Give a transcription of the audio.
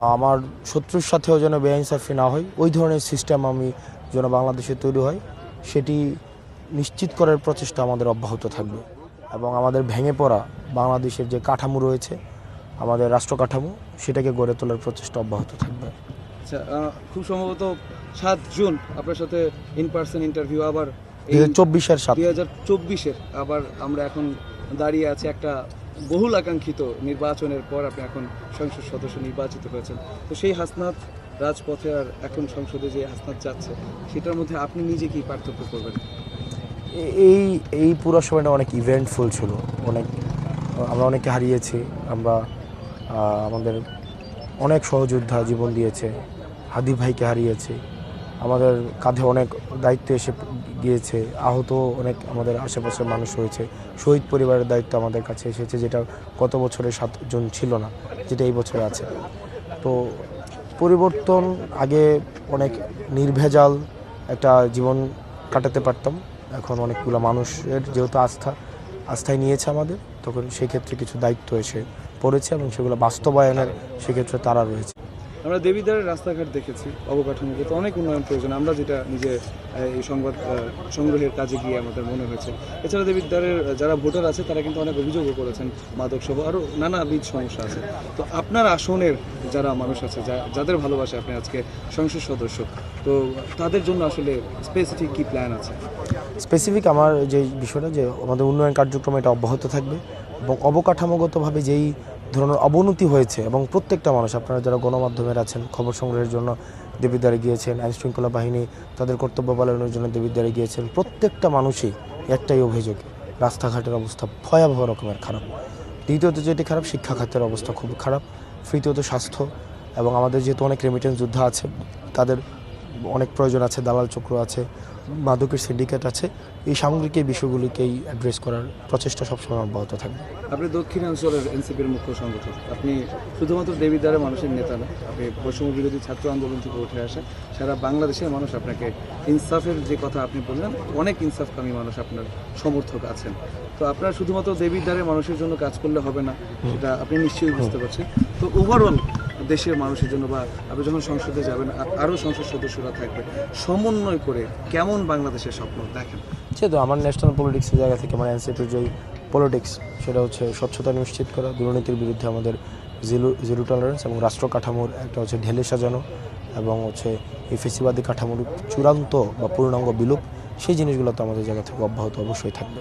আমার শত্রুর সাথেও যেন বেআইনসাফি না হয়, ওই ধরনের সিস্টেম যেন বাংলাদেশে তৈরি হয় সেটি নিশ্চিত করার প্রচেষ্টা আমাদের অব্যাহত থাকবে। এবং আমাদের ভেঙে পড়া বাংলাদেশের যে কাঠামো রয়েছে, আমাদের রাষ্ট্র কাঠামো, সেটাকে গড়ে তোলার প্রচেষ্টা অব্যাহত থাকবে। আচ্ছা, খুব সম্ভবত 7 জুন আপনার সাথে ইন পার্সন ইন্টারভিউ, আবার 2024-এর আবার আমরা এখন দাঁড়িয়ে আছি একটা বহুল আকাঙ্ক্ষিত নির্বাচনের পর আপনি এখন সংসদ সদস্য নির্বাচিত হয়েছেন। তো সেই হাসনাত রাজপথে আর এখন সংসদে যে হাসনাত যাচ্ছে, সেটার মধ্যে আপনি নিজে কি পার্থক্য করবেন? এই পুরো সময়টা অনেক ইভেন্টফুল ছিল। আমরা অনেকে হারিয়েছি। আমাদের অনেক সহযোদ্ধা জীবন দিয়েছে। হাদি ভাইকে হারিয়েছে। আমাদের কাঁধে অনেক দায়িত্ব এসে গিয়েছে। আহত অনেক আমাদের আশেপাশের মানুষ হয়েছে। শহীদ পরিবারের দায়িত্ব আমাদের কাছে এসেছে, যেটা গত বছরে 7 জন ছিল না, যেটা এই বছরে আছে। তো পরিবর্তন, আগে অনেক নির্ভেজাল একটা জীবন কাটাতে পারতাম। এখন অনেকগুলো মানুষের যেহেতু আস্থায় নিয়েছে আমাদের, তখন সেক্ষেত্রে কিছু দায়িত্ব এসে পড়েছে এবং সেগুলো বাস্তবায়নের সেক্ষেত্রে তারা রয়েছে। আমরা দেবিদ্বারের রাস্তাঘাট দেখেছি, অবকাঠামোগত অনেক উন্নয়ন প্রয়োজন, আমরা যেটা নিজে এই সংবাদ সংগ্রহের কাজে গিয়ে আমাদের মনে হয়েছে। এছাড়া দেবিদ্বারের যারা ভোটার আছে তারা কিন্তু অনেক অভিযোগও করেছেন, মাদক সহ আরও নানাবিধ সমস্যা আছে। তো আপনার আসনের যারা মানুষ আছে, যাদের ভালোবাসে আপনি আজকে সংসদ সদস্য, তো তাদের জন্য আসলে স্পেসিফিক কী প্ল্যান আছে? স্পেসিফিক আমার যে বিষয়টা, যে আমাদের উন্নয়ন কার্যক্রম এটা অব্যাহত থাকবে এবং অবকাঠামোগতভাবে যেই ধরনের অবনতি হয়েছে, এবং প্রত্যেকটা মানুষ, আপনারা যারা গণমাধ্যমের আছেন, খবর সংগ্রহের জন্য দেবিদ্বারে গিয়েছেন, আইনশৃঙ্খলা বাহিনী তাদের কর্তব্য পালনের জন্য দেবিদ্বারে গিয়েছেন, প্রত্যেকটা মানুষই একটাই অভিযোগ, রাস্তাঘাটের অবস্থা ভয়াবহ রকমের খারাপ। দ্বিতীয়ত যেটি খারাপ, শিক্ষা খাতের অবস্থা খুব খারাপ। তৃতীয়ত স্বাস্থ্য, এবং আমাদের যেহেতু অনেক রেমিটেন্স যোদ্ধা আছে, তাদের অনেক প্রয়োজন আছে, দালাল চক্র আছে, মাদকের সিন্ডিকেট আছে। এই সামগ্রিক এই বিষয়গুলিকেই অ্যাড্রেস করার প্রচেষ্টা সবসময় অব্যাহত থাকবে। আপনি দক্ষিণাঞ্চলের এনসিপির মুখ্য সংগঠক, আপনি শুধুমাত্র দেবিদ্বারের মানুষের নেতা না, আপনি বৈষম্য বিরোধী ছাত্র আন্দোলন থেকে উঠে আসা সারা বাংলাদেশের মানুষ আপনাকে ইনসাফের যে কথা আপনি বললেন, অনেক ইনসাফকামী মানুষ আপনার সমর্থক আছেন। তো আপনার শুধুমাত্র দেবিদ্বারের মানুষের জন্য কাজ করলে হবে না, সেটা আপনি নিশ্চয়ই বুঝতে পারছেন। তো ওভারঅল দেশের মানুষের জন্য, বা আপনি যখন সংসদে যাবেন, আরও সংসদ সদস্যরা থাকবে, সমন্বয় করে কেমন বাংলাদেশের স্বপ্ন দেখেন? যেহেতু আমার ন্যাশনাল পলিটিক্সের জায়গা থেকে আমার এনসিপির যে পলিটিক্স, সেটা হচ্ছে স্বচ্ছতা নিশ্চিত করা, দুর্নীতির বিরুদ্ধে আমাদের জিরো টলারেন্স, এবং রাষ্ট্র কাঠামোর একটা হচ্ছে ঢেলে সাজানো, এবং হচ্ছে এই ফেসিবাদী কাঠামোর চূড়ান্ত বা পূর্ণাঙ্গ বিলোপ, সেই জিনিসগুলো তো আমাদের জায়গা থেকে অব্যাহত অবশ্যই থাকবে।